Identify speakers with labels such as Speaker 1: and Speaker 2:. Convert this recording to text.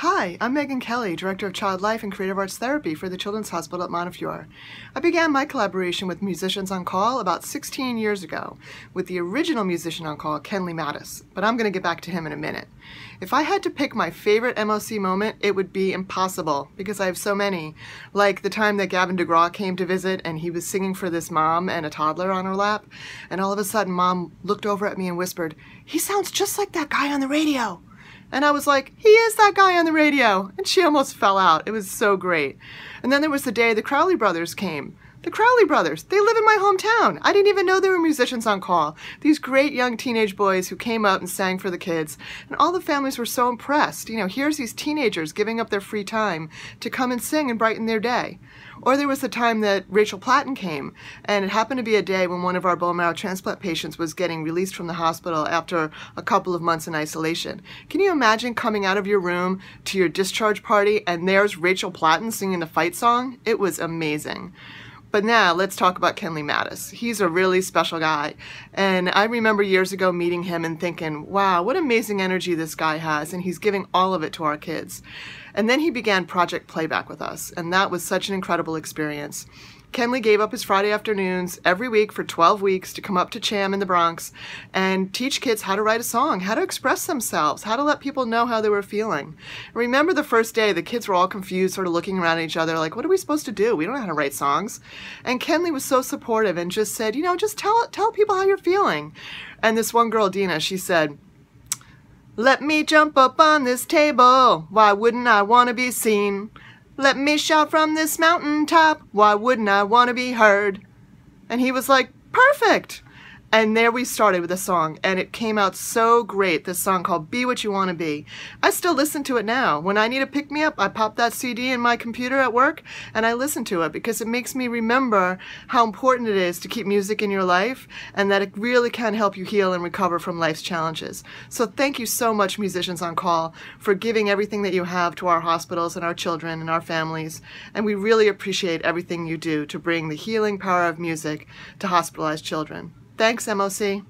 Speaker 1: Hi, I'm Meghan Kelly, Director of Child Life and Creative Arts Therapy for the Children's Hospital at Montefiore. I began my collaboration with Musicians on Call about 16 years ago with the original musician on call, Kenley Mattis, but I'm going to get back to him in a minute. If I had to pick my favorite MOC moment, it would be impossible because I have so many. Like the time that Gavin DeGraw came to visit and he was singing for this mom and a toddler on her lap, and all of a sudden Mom looked over at me and whispered, "He sounds just like that guy on the radio." And I was like, he is that guy on the radio. And she almost fell out. It was so great. And then there was the day the Crowley Brothers came. The Crowley Brothers, they live in my hometown. I didn't even know they were musicians on call. These great young teenage boys who came out and sang for the kids. And all the families were so impressed. You know, here's these teenagers giving up their free time to come and sing and brighten their day. Or there was the time that Rachel Platten came, and it happened to be a day when one of our bone marrow transplant patients was getting released from the hospital after a couple of months in isolation. Can you imagine coming out of your room to your discharge party and there's Rachel Platten singing the fight song? It was amazing. But now let's talk about Kenley Mattis. He's a really special guy. And I remember years ago meeting him and thinking, wow, what amazing energy this guy has, and he's giving all of it to our kids. And then he began Project Playback with us, and that was such an incredible experience. Kenley gave up his Friday afternoons every week for 12 weeks to come up to Cham in the Bronx and teach kids how to write a song, how to express themselves, how to let people know how they were feeling. Remember the first day, the kids were all confused, sort of looking around at each other like, what are we supposed to do? We don't know how to write songs. And Kenley was so supportive and just said, you know, just tell people how you're feeling. And this one girl, Dina, she said, "Let me jump up on this table, why wouldn't I want to be seen? Let me shout from this mountaintop, why wouldn't I want to be heard?" And he was like, perfect! And there we started with a song, and it came out so great, this song called Be What You Want to Be. I still listen to it now. When I need to pick me up, I pop that CD in my computer at work, and I listen to it because it makes me remember how important it is to keep music in your life, and that it really can help you heal and recover from life's challenges. So thank you so much, Musicians on Call, for giving everything that you have to our hospitals and our children and our families, and we really appreciate everything you do to bring the healing power of music to hospitalized children. Thanks, MOC.